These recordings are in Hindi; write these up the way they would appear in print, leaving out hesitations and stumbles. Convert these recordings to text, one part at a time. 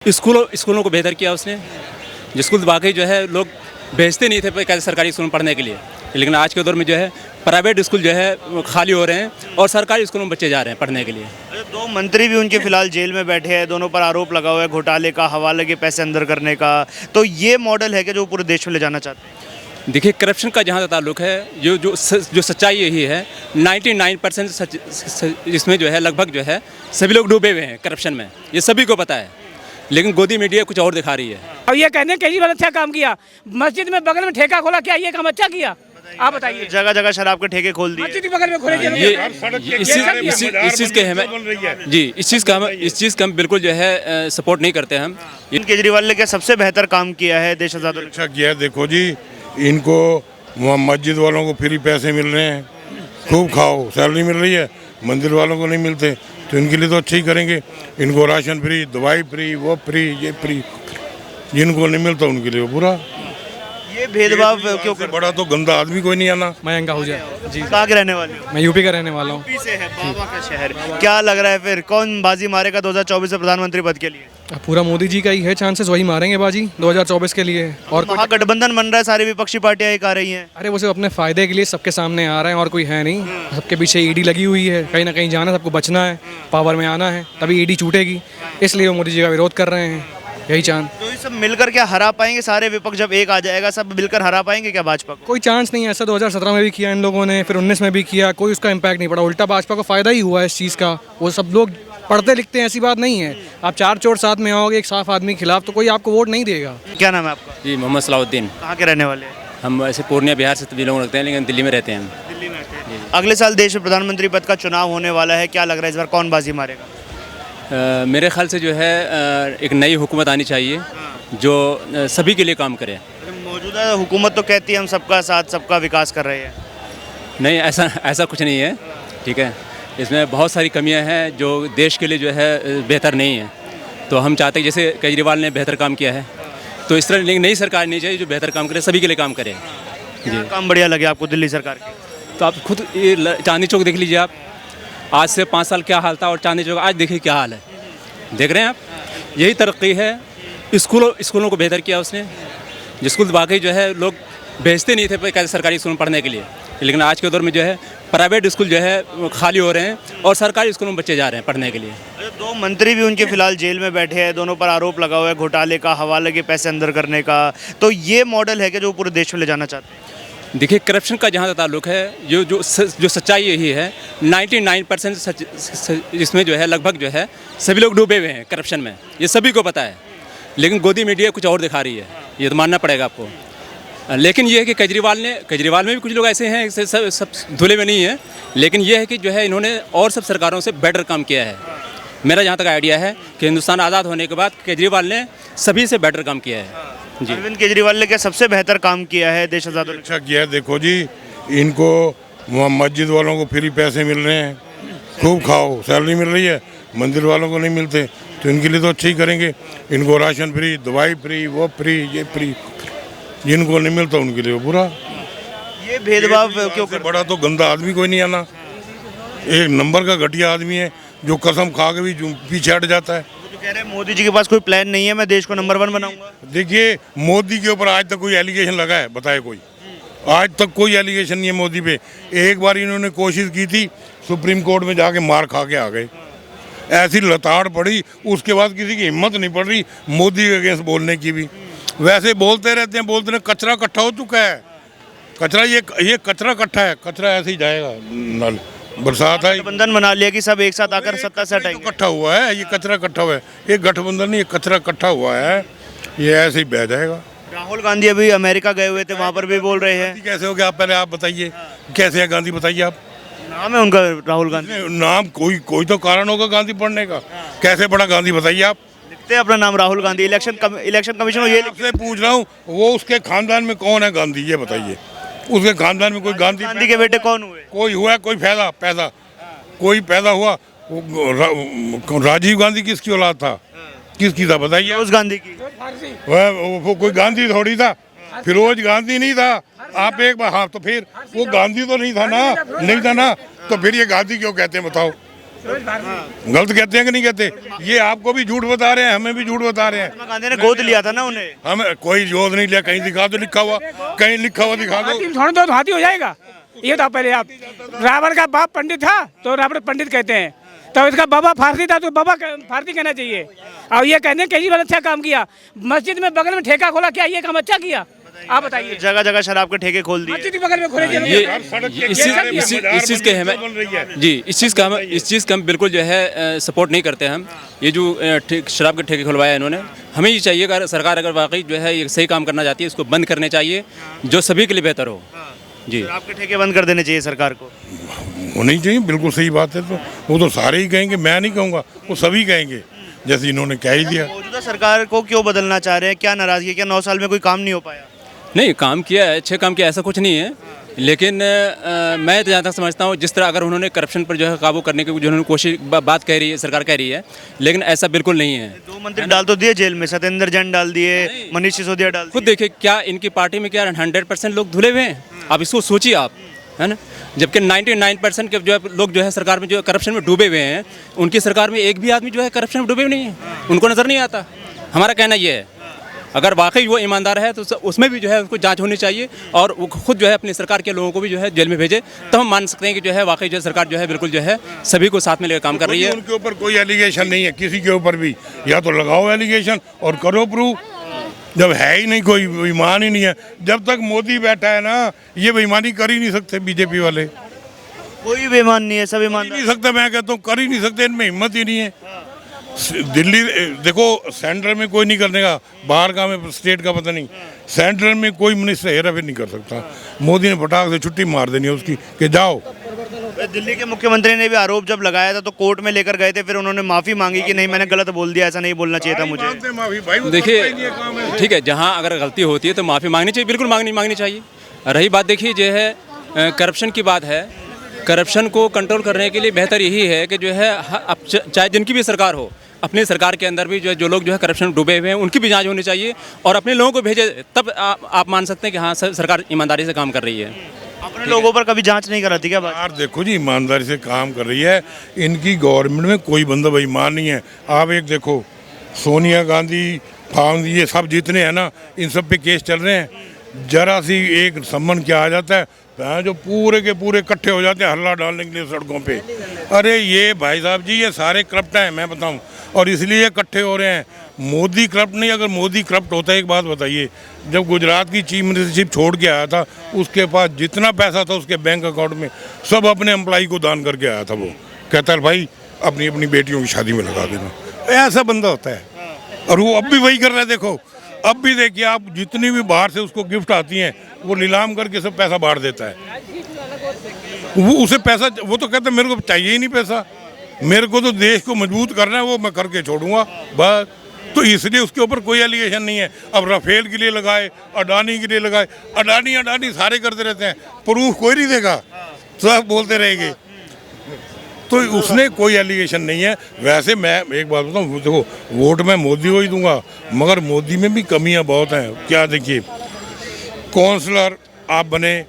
स्कूलों को बेहतर किया उसने। जो स्कूल वाकई जो है लोग भेजते नहीं थे कैसे सरकारी स्कूल में पढ़ने के लिए, लेकिन आज के दौर में जो है प्राइवेट स्कूल जो है वो खाली हो रहे हैं और सरकारी स्कूलों में बच्चे जा रहे हैं पढ़ने के लिए। दो मंत्री भी उनके फिलहाल जेल में बैठे हैं, दोनों पर आरोप लगा हुआ है घोटाले का, हवाले के पैसे अंदर करने का। तो ये मॉडल है कि जो पूरे देश में ले जाना चाहते हैं। देखिए, करप्शन का जहाँ तक ताल्लुक है, जो सच्चाई यही है 99% इसमें जो है लगभग जो है सभी लोग डूबे हुए हैं करप्शन में, ये सभी को पता है, लेकिन गोदी मीडिया कुछ और दिखा रही है। अब ये कहने केजरीवाल अच्छा काम किया, मस्जिद में बगल में ठेका खोला, क्या ये काम अच्छा किया? आप बताइए। जगह जगह शराब के ठेके खोल दिए, मस्जिद के बगल में खोले इस चीज़ का हम बिल्कुल जो है सपोर्ट नहीं करते हम। केजरीवाल ने क्या सबसे बेहतर काम किया है देश आजाद? अच्छा किया है। देखो जी, इनको मस्जिद वालों को फ्री पैसे मिल रहे हैं, खूब खाओ, सैलरी मिल रही है, मंदिर वालों को नहीं मिलते, तो इनके लिए तो अच्छे ही करेंगे। इनको राशन फ्री, दवाई फ्री, वो फ्री, ये फ्री, जिनको नहीं मिलता उनके लिए वो बुरा। ये भेदभाव क्यों कर? बड़ा तो गंदा आदमी कोई नहीं आना। मयंक आहूजा जी। कहाँ के रहने वाले हो? मैं यूपी का रहने वाला हूँ। यूपी से है, बाबा का शहर। क्या लग रहा है फिर कौन बाजी मारेगा 2024 में प्रधानमंत्री पद के लिए? पूरा मोदी जी का ही है, चांसेस वही मारेंगे बाजी 2024 के लिए। और महागठबंधन बन रहा है, सारी विपक्षी पार्टियां एक आ रही हैं। अरे वो सिर्फ अपने फायदे के लिए सबके सामने आ रहे हैं और कोई है नहीं। सबके पीछे ईडी लगी हुई है, कहीं ना कहीं जाना, सबको बचना है, पावर में आना है, तभी ईडी छूटेगी, इसलिए वो मोदी जी का विरोध कर रहे हैं। यही चांद। तो ये सब मिलकर क्या हरा पाएंगे? सारे विपक्ष जब एक आ जाएगा, सब मिलकर हरा पाएंगे क्या भाजपा को? कोई चांस नहीं है। ऐसा 2017 में भी किया इन लोगों ने, फिर 19 में भी किया, कोई उसका इम्पैक्ट नहीं पड़ा। उल्टा भाजपा को फायदा ही हुआ है इस चीज़ का। वो सब लोग पढ़ते लिखते हैं, ऐसी बात नहीं है। आप चार चोर साथ में आओगे एक साफ आदमी के खिलाफ, तो कोई आपको वोट नहीं देगा। क्या नाम है आपका? जी, मोहम्मद सलाउद्दीन। कहाँ के रहने वाले हैं? हम ऐसे पूर्णिया बिहार से बिलोंग रखते हैं, लेकिन दिल्ली में रहते हैं हम। दिल्ली में रहते हैं। अगले साल देश में प्रधानमंत्री पद का चुनाव होने वाला है, क्या लग रहा है इस बार कौन बाजी मारेगा? मेरे ख्याल से जो है एक नई हुकूमत आनी चाहिए जो सभी के लिए काम करे। मौजूदा हुकूमत तो कहती है हम सबका साथ सबका विकास कर रहे हैं। नहीं, ऐसा कुछ नहीं है, ठीक है। इसमें बहुत सारी कमियां हैं जो देश के लिए जो है बेहतर नहीं है। तो हम चाहते हैं जैसे केजरीवाल ने बेहतर काम किया है, तो इस तरह नई सरकार नहीं चाहिए जो बेहतर काम करे, सभी के लिए काम करे। क्या काम बढ़िया लगे आपको दिल्ली सरकार के? तो आप खुद ये चांदनी चौक देख लीजिए आप, आज से 5 साल क्या हाल था और चांदनी चौक आज देखिए क्या हाल है। देख रहे हैं आप, यही तरक्की है। स्कूलों को बेहतर किया उसने। जो स्कूल वाकई जो है लोग भेजते नहीं थे कैसे सरकारी स्कूल में पढ़ने के लिए, लेकिन आज के दौर में जो है प्राइवेट स्कूल जो है वो खाली हो रहे हैं और सरकारी स्कूलों में बच्चे जा रहे हैं पढ़ने के लिए। दो मंत्री भी उनके फिलहाल जेल में बैठे हैं, दोनों पर आरोप लगा हुआ है घोटाले का, हवाले के पैसे अंदर करने का। तो ये मॉडल है कि जो पूरे देश में ले जाना चाहते हैं। देखिए, करप्शन का जहाँ तक ताल्लुक है, जो सच्चाई यही है 99% इसमें जो है लगभग जो है सभी लोग डूबे हुए हैं करप्शन में, ये सभी को पता है, लेकिन गोदी मीडिया कुछ और दिखा रही है, ये तो मानना पड़ेगा आपको। लेकिन ये है कि केजरीवाल में भी कुछ लोग ऐसे हैं सब धुले में नहीं है, लेकिन ये है कि जो है इन्होंने और सब सरकारों से बेटर काम किया है। मेरा जहाँ तक आइडिया है कि हिंदुस्तान आज़ाद होने के बाद केजरीवाल ने सभी से बेटर काम किया है। जी, अरविंद केजरीवाल ने क्या सबसे बेहतर काम किया है देश आजाद? अच्छा किया है। देखो जी, इनको मस्जिद वालों को फ्री पैसे मिल रहे हैं, खूब खाओ, सैलरी मिल रही है, मंदिर वालों को नहीं मिलते, तो इनके लिए तो अच्छे ही करेंगे। इनको राशन फ्री, दवाई फ्री, वो फ्री, ये फ्री, जिनको नहीं मिलता उनके लिए वो बुरा। ये भेदभाव क्यों कर? बड़ा तो गंदा आदमी कोई नहीं आना। एक नंबर का घटिया आदमी है जो कसम खा के भी पीछे हट जाता है। तो कह रहे हैं मोदी जी के पास कोई प्लान नहीं है, मैं देश को नंबर 1 बनाऊंगा। देखिए, मोदी के ऊपर आज तक कोई एलिगेशन लगा है? बताए कोई? आज तक कोई एलिगेशन नहीं है मोदी पे। एक बार इन्होंने कोशिश की थी, सुप्रीम कोर्ट में जाके मार खा के आ गए। ऐसी लताड़ पड़ी, उसके बाद किसी की हिम्मत नहीं पड़ रही मोदी के अगेंस्ट बोलने की भी। वैसे बोलते रहते हैं, बोलते हैं, कचरा इकट्ठा हो चुका है। कचरा ये कचरा इकट्ठा है, कचरा ऐसे ही जाएगा। नल बरसात है, गठबंधन बना लिया कि सब एक साथ आकर सत्ता से हटाएंगे। इकट्ठा हुआ है, ये कचरा इकट्ठा हुआ है। ये गठबंधन नहीं, ये कचरा इकट्ठा हुआ है, ये ऐसे ही बह जाएगा। राहुल गांधी अभी अमेरिका गए हुए थे, वहाँ पर भी बोल रहे हैं। कैसे हो गया? आप पहले आप बताइए कैसे है गांधी, बताइए आप। नाम है उनका राहुल गांधी। नाम कोई तो कारण होगा गांधी पढ़ने का। कैसे पढ़ा गांधी, बताइए आप। लिखते हैं अपना नाम राहुल गांधी, इलेक्शन कमीशन ये आपसे पूछ रहा हूँ, वो उसके खानदान में कौन है गांधी, ये बताइए। उसके खानदान में कोई गांधी के बेटे कौन हुए? कोई हुआ, कोई पैदा कोई पैदा हुआ। राजीव गांधी किसकी औलाद था? किसकी था बताइए? उस गांधी की। वो कोई गांधी थोड़ी था, फिरोज गांधी नहीं था। आप एक बार, हाँ, तो फिर वो गांधी तो नहीं था ना, तो फिर ये गांधी क्यों कहते हैं बताओ? गलत कहते हैं कि नहीं कहते? ये आपको भी झूठ बता रहे हैं, हमें भी झूठ बता रहे हैं। महात्मा गांधी ने गोद लिया था ना उन्हें। हमें कोई गोद नहीं लिया, कहीं दिखा दो लिखा हुआ, कहीं लिखा हुआ दिखा दो। हाथी छोड़ दो तो हाथी हो जाएगा। ये था पहले आप, रावण का बाप पंडित था तो रावण पंडित कहते हैं, तो इसका बाबा फारसी था तो बाबा फारसी कहना चाहिए। और ये कहते हैं केजरीवाल अच्छा काम किया, मस्जिद में बगल में ठेका खोला, क्या ये काम अच्छा किया? आप बताइए। जगह जगह शराब के ठेके खोल दिए। मस्जिद के बगल में खोले ये इस चीज़ के हमें जी इस चीज़ का हम बिल्कुल जो है सपोर्ट नहीं करते हम। ये जो शराब के ठेके खुलवाया इन्होंने, हमें ये चाहिए अगर सरकार अगर वाकई जो है ये सही काम करना चाहती है, इसको बंद करने चाहिए जो सभी के लिए बेहतर हो। जी शराब के ठेके बंद कर देने चाहिए सरकार को। होनी चाहिए, बिल्कुल सही बात है। तो वो तो सारे ही कहेंगे, मैं नहीं कहूँगा, वो सभी कहेंगे, जैसे इन्होंने कह ही दिया। मौजूदा सरकार को क्यों बदलना चाह रहे हैं? क्या नाराजगी है? क्या 9 साल में कोई काम नहीं हो पाया? नहीं, काम किया है, अच्छे काम किया, ऐसा कुछ नहीं है। लेकिन मैं तो जहाँ तक समझता हूँ, जिस तरह अगर उन्होंने करप्शन पर जो है काबू करने की जो उन्होंने कोशिश बात कह रही है, सरकार कह रही है, लेकिन ऐसा बिल्कुल नहीं है। 2 मंत्री डाल तो दिए जेल में, सत्येंद्र जैन डाल दिए, मनीष सिसोदिया डाल खुद देखिए क्या इनकी पार्टी में क्या 100% लोग धुले हुए हैं। आप इसको सोचिए आप, है ना? जबकि 99% के जो है लोग जो है सरकार में जो है करप्शन में डूबे हुए हैं, उनकी सरकार में एक भी आदमी जो है करप्शन में डूबे हुए नहीं है, उनको नज़र नहीं आता। हमारा कहना ये है, अगर वाकई वो ईमानदार है तो उसमें भी जो है उसको जांच होनी चाहिए और वो खुद जो है अपनी सरकार के लोगों को भी जो है जेल में भेजे, तब हम मान सकते हैं कि जो है वाकई जो है सरकार जो है बिल्कुल जो है सभी को साथ में लेकर काम कर रही है। उनके ऊपर कोई एलिगेशन नहीं है, किसी के ऊपर भी। या तो लगाओ एलिगेशन और करो प्रूव। जब है ही नहीं, कोई बेईमान ही नहीं है, जब तक मोदी बैठा है ना, ये बेईमानी कर ही नहीं सकते बीजेपी वाले। कोई बेईमान नहीं है, सब ईमानदार। नहीं सकते, मैं कहता हूँ कर ही नहीं सकते, इनमें हिम्मत ही नहीं है। दिल्ली देखो, सेंट्रल में कोई नहीं करने का, बाहर का में स्टेट का पता नहीं, सेंट्रल में कोई मिनिस्टर हेरा फेर नहीं कर सकता। मोदी ने फटाक से छुट्टी मार देनी है उसकी कि जाओ। दिल्ली के मुख्यमंत्री ने भी आरोप जब लगाया था तो कोर्ट में लेकर गए थे, फिर उन्होंने माफी मांगी कि नहीं मैंने गलत बोल दिया, ऐसा नहीं बोलना चाहिए था मुझे। देखिए ठीक है, जहाँ अगर गलती होती है तो माफ़ी मांगनी चाहिए, बिल्कुल मांगनी चाहिए। रही बात देखिए जो है करप्शन की बात है, करप्शन को कंट्रोल करने के लिए बेहतर यही है कि जो है अब चाहे जिनकी भी सरकार हो, अपनी सरकार के अंदर भी जो लोग जो है करप्शन में डूबे हुए हैं उनकी भी जांच होनी चाहिए और अपने लोगों को भेजे, तब आप मान सकते हैं कि हाँ सरकार ईमानदारी से काम कर रही है। अपने लोगों पर कभी जांच नहीं कराती क्या बात? यार देखो जी, ईमानदारी से काम कर रही है, इनकी गवर्नमेंट में कोई बंदा बेईमान नहीं है। आप एक देखो, सोनिया गांधी, ये सब जितने हैं ना, इन सब पे केस चल रहे हैं। जरा सी एक सम्मन क्या आ जाता है, जो पूरे के पूरे इकट्ठे हो जाते हैं हल्ला डालने के लिए सड़कों पे। अरे ये भाई साहब जी, ये सारे करप्ट हैं, मैं बताऊं, और इसलिए इकट्ठे हो रहे हैं। मोदी करप्ट नहीं, अगर मोदी करप्ट होता है, एक बात बताइए, जब गुजरात की चीफ मिनिस्टरशिप छोड़ के आया था, उसके पास जितना पैसा था उसके बैंक अकाउंट में सब अपने एम्प्लॉई को दान करके आया था। वो कहता है भाई अपनी अपनी बेटियों की शादी में लगा देना, ऐसा बंदा होता है। और वो अब भी वही कर रहा है। देखो अब भी देखिए आप, जितनी भी बाहर से उसको गिफ्ट आती हैं वो नीलाम करके सब पैसा बांट देता है। वो उसे पैसा, वो तो कहता है मेरे को चाहिए ही नहीं पैसा, मेरे को तो देश को मजबूत करना है, वो मैं करके छोड़ूंगा बस। तो इसलिए उसके ऊपर कोई एलिगेशन नहीं है। अब राफेल के लिए लगाए, अडानी के लिए लगाए, अडानी सारे करते रहते हैं, प्रूफ कोई नहीं देगा, सब बोलते रहेंगे। तो उसने कोई एलिगेशन नहीं है। वैसे मैं एक बात बताऊँ, देखो वोट मैं मोदी को ही दूंगा, मगर मोदी में भी कमियां बहुत हैं। क्या देखिए, काउंसलर आप बने,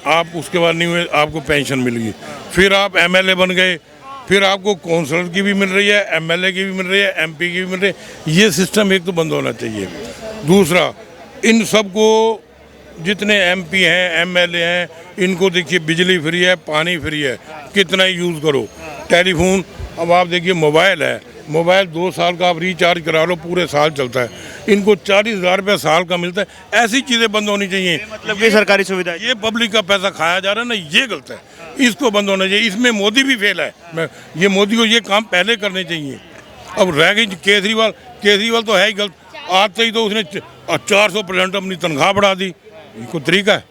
आप उसके बाद नहीं हुए आपको पेंशन मिल गई, फिर आप एमएलए बन गए, फिर आपको काउंसलर की भी मिल रही है, एमएलए की भी मिल रही है, एमपी की भी मिल रही है। ये सिस्टम एक तो बंद होना चाहिए। दूसरा, इन सबको जितने एमपी हैं, एमएलए हैं, इनको देखिए बिजली फ्री है, पानी फ्री है, कितना यूज़ करो। टेलीफोन, अब आप देखिए मोबाइल है, मोबाइल 2 साल का आप रिचार्ज करा लो, पूरे साल चलता है। इनको 40,000 रुपये साल का मिलता है। ऐसी चीज़ें बंद होनी चाहिए। मतलब कि सरकारी सुविधा, ये पब्लिक का पैसा खाया जा रहा है ना, ये गलत है, इसको बंद होना चाहिए। इसमें मोदी भी फेल है। ये मोदी को ये काम पहले करने चाहिए। अब रह गई केजरीवाल तो है ही गलत। आज ही तो उसने 400% अपनी तनख्वाह बढ़ा दी, कोई तरीका है?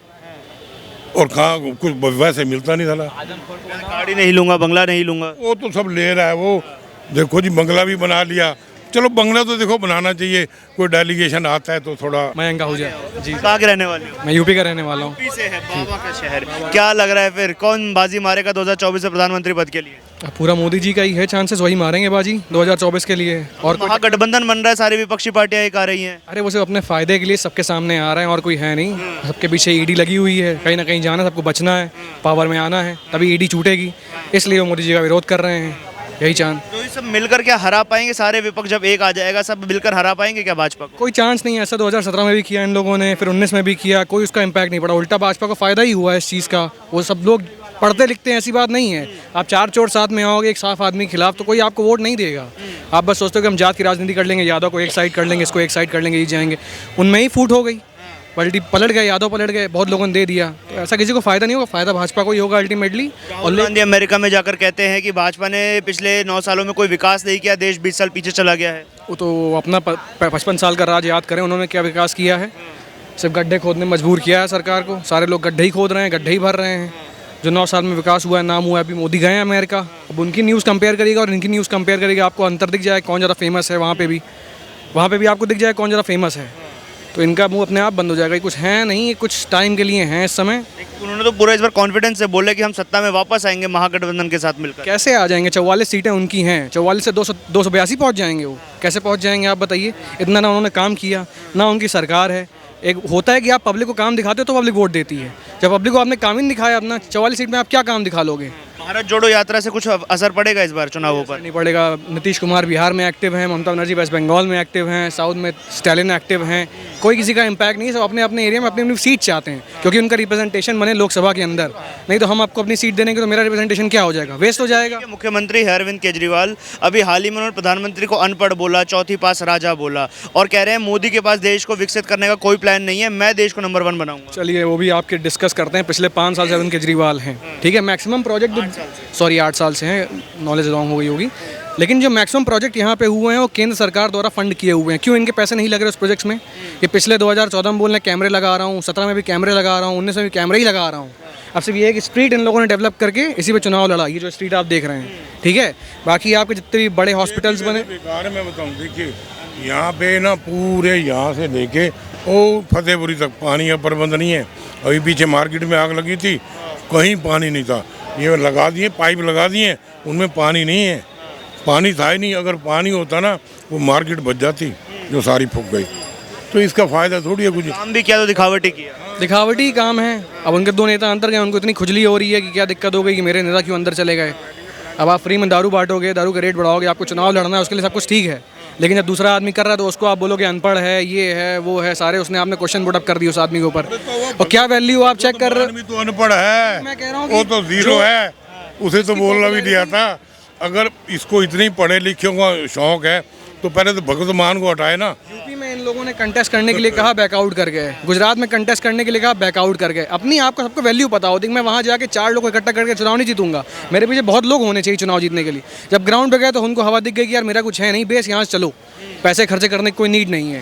और कहाँ कुछ वैसे मिलता नहीं था। गाड़ी नहीं लूंगा, बंगला नहीं लूंगा, वो तो सब ले रहा है। वो देखो जी, बंगला भी बना लिया। चलो बंगला तो देखो बनाना चाहिए, कोई डेलीगेशन आता है तो थोड़ा। मयंक आहूजा जी। कहाँ के रहने वाले हो? मैं यूपी का रहने वाला हूँ। यूपी से है, बाबा का शहर। क्या लग रहा है फिर कौन बाजी मारेगा 2024 में प्रधानमंत्री पद के लिए? पूरा मोदी जी का ही है चांसेस, वही मारेंगे बाजी 2024 के लिए। और महागठबंधन बन रहा है, सारी विपक्षी पार्टियां एक आ रही हैं। अरे वो सिर्फ अपने फायदे के लिए सबके सामने आ रहे हैं और कोई है नहीं। सबके पीछे ईडी लगी हुई है, कहीं ना कहीं जाना, सबको बचना है, पावर में आना है, तभी ईडी छूटेगी। इसलिए वो मोदी जी का विरोध कर रहे हैं। यही चांद। तो ये सब मिलकर क्या हरा पाएंगे? सारे विपक्ष जब एक आ जाएगा सब मिलकर हरा पाएंगे क्या भाजपा को? कोई चांस नहीं है। ऐसा 2017 में भी किया इन लोगों ने, फिर 19 में भी किया, कोई उसका इम्पैक्ट नहीं पड़ा। उल्टा भाजपा को फ़ायदा ही हुआ है इस चीज़ का। वो सब लोग पढ़ते लिखते हैं, ऐसी बात नहीं है। आप चार चोर साथ में आओगे एक साफ आदमी के खिलाफ तो कोई आपको वोट नहीं देगा। आप बस सोचते हो कि हम जात की राजनीति कर लेंगे, यादव को एक साइड कर लेंगे, इसको एक साइड कर लेंगे, ये जाएंगे। उनमें ही फूट हो गई, पलट गए, यादव पलट गए, बहुत लोगों ने दे दिया। तो ऐसा किसी को फ़ायदा नहीं होगा, फ़ायदा भाजपा को ही होगा अल्टीमेटली। राहुल गांधी अमेरिका में जाकर कहते हैं कि भाजपा ने पिछले 9 सालों में कोई विकास नहीं किया, देश 20 साल पीछे चला गया है। वो तो अपना 55 साल का राज याद करें, उन्होंने क्या विकास किया है? सिर्फ गड्ढे खोदने में मजबूर किया है सरकार को। सारे लोग गड्ढे ही खोद रहे हैं, गड्ढे ही भर रहे हैं। जो 9 साल में विकास हुआ है, नाम हुआ है, अभी मोदी गए हैं अमेरिका। अब उनकी न्यूज़ कंपेयर करिएगा और इनकी न्यूज़ कंपेयर करिएगा, आपको अंतर दिख जाए कौन ज़्यादा फेमस है। वहाँ पे भी आपको दिख जाए कौन ज़्यादा फेमस है। तो इनका मुंह अपने आप बंद हो जाएगा। ये कुछ है नहीं, कुछ टाइम के लिए हैं इस समय। उन्होंने तो पूरा इस बार कॉन्फिडेंस से बोला कि हम सत्ता में वापस आएंगे महागठबंधन के साथ मिलकर। कैसे आ जाएंगे? 44 सीटें उनकी हैं, 44 से 282 पहुँच जाएंगे। वो कैसे पहुँच जाएंगे आप बताइए? इतना ना उन्होंने काम किया, ना उनकी सरकार है। एक होता है कि आप पब्लिक को काम दिखाते हो तो पब्लिक वोट देती है। जब पब्लिक को आपने काम ही नहीं दिखाया अपना, 44 सीट में आप क्या काम दिखा लोगे? भारत जोड़ो यात्रा से कुछ असर पड़ेगा इस बार चुनावों पर? नहीं पड़ेगा। नीतीश कुमार बिहार में एक्टिव हैं, ममता बनर्जी वेस्ट बंगाल में एक्टिव हैं, साउथ में स्टालिन एक्टिव हैं। कोई किसी का इम्पैक्ट नहीं है। सब अपने अपने एरिया में अपनी अपनी सीट चाहते हैं क्योंकि उनका रिप्रेजेंटेशन बने लोकसभा के अंदर। नहीं तो हम आपको अपनी सीट देंगे तो मेरा रिप्रेजेंटेशन क्या हो जाएगा? वेस्ट हो जाएगा। मुख्यमंत्री है अरविंद केजरीवाल, अभी हाल ही में उन्होंने प्रधानमंत्री को अनपढ़ बोला, चौथी पास राजा बोला और कह रहे हैं मोदी के पास देश को विकसित करने का कोई प्लान नहीं है, मैं देश को नंबर 1 बनाऊंगा। चलिए वो भी आपके डिस्कस करते हैं। पिछले 5 साल से अरविंद केजरीवाल हैं, ठीक है। मैक्सिमम प्रोजेक्ट 8 साल से हैं, नॉलेज रॉन्ग हो गई होगी। लेकिन जो मैक्सिमम प्रोजेक्ट यहाँ पे हुए हैं वो केंद्र सरकार द्वारा फंड किए हुए हैं। क्यों इनके पैसे नहीं लग रहे उस प्रोजेक्ट्स में? ये पिछले 2014 में बोल रहे कैमरे लगा रहा हूँ, 17 में भी कैमरे लगा रहा हूँ, 19 में भी कैमरे ही लगा रहा हूँ। अब सिर्फ ये एक स्ट्रीट इन लोगों ने डेवलप करके इसी पे चुनाव लड़ा। ये जो स्ट्रीट आप देख रहे हैं, ठीक है। बाकी आपके जितने भी बड़े हॉस्पिटल्स बने, बेकार मैं बताऊँ, देखिए यहाँ पे ना पूरे यहाँ से लेके वो फतेहपुरी तक पानी का प्रबंध नहीं है। अभी पीछे मार्केट में आग लगी थी, कहीं पानी नहीं था। ये लगा दिए, पाइप लगा दिए, उनमें पानी नहीं है। पानी था ही नहीं। अगर पानी होता ना वो मार्केट बच जाती, जो सारी फूक गई। तो इसका फ़ायदा थोड़ी है कुछ। काम भी किया तो दिखावटी किया। दिखावटी काम है। अब उनके 2 नेता अंदर गए, उनको इतनी खुजली हो रही है कि क्या दिक्कत हो गई कि मेरे नेता क्यों अंदर चले गए। अब आप फ्री में दारू बांटोगे, दारू के रेट बढ़ाओगे, आपको चुनाव लड़ना है, उसके लिए सब कुछ ठीक है। लेकिन जब दूसरा आदमी कर रहा है तो उसको आप बोलोगे अनपढ़ है, ये है, वो है, सारे उसने आपने क्वेश्चन पुटअप कर दिए उस आदमी के ऊपर। और क्या वैल्यू आप चेक कर रहे हो? तो अनपढ़ है, मैं कह रहा हूँ वो तो जीरो है, उसे तो बोलना भी नहीं आता। अगर इसको इतनी पढ़े लिखे का शौक है तो पहले तो भगवत मान को हटाए ना। यूपी में इन लोगों ने कंटेस्ट करने के लिए कहा, बैकआउट कर गए। गुजरात में कंटेस्ट करने के लिए कहा, बैकआउट कर गए। अपनी आपको सबको वैल्यू पता होती है। मैं वहाँ जाके 4 लोग इकट्ठा करके चुनाव नहीं जीतूंगा। मेरे पीछे बहुत लोग होने चाहिए चुनाव जीतने के लिए। जब ग्राउंड पे गए तो उनको हवा दिख गई कि यार मेरा कुछ है नहीं, बेस यहाँ से चलो, पैसे खर्चे करने की कोई नीड नहीं है।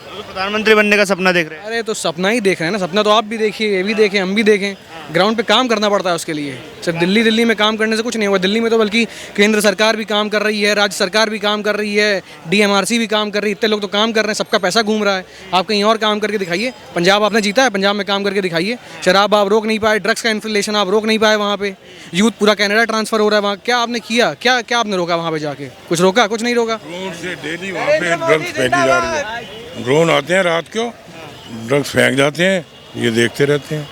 तो प्रधानमंत्री बनने का सपना देख रहे हैं? अरे तो सपना ही देख रहे हैं ना। सपना तो आप भी देखिए, ये भी देखें, हम भी देखें। ग्राउंड पे काम करना पड़ता है उसके लिए। सिर्फ दिल्ली में काम करने से कुछ नहीं होगा। दिल्ली में तो बल्कि केंद्र सरकार भी काम कर रही है, राज्य सरकार भी काम कर रही है, DMRC भी काम कर रही है। इतने लोग तो काम कर रहे हैं, सबका पैसा घूम रहा है। आप कहीं और काम करके दिखाइए। पंजाब आपने जीता है, पंजाब में काम करके दिखाइए। शराब आप रोक नहीं पाए, ड्रग्स का इन्फ्लेशन आप रोक नहीं पाए। वहाँ पे यूथ पूरा कनाडा ट्रांसफर हो रहा है। वहाँ क्या आपने किया? क्या क्या आपने रोका वहाँ पे जाके? कुछ रोका? कुछ नहीं रोका। ड्रोन से डेली वहाँ पे ड्रग्स फेंकी जा रही है। ड्रोन आते हैं रात को, ड्रग्स फेंक जाते हैं, ये देखते रहते हैं।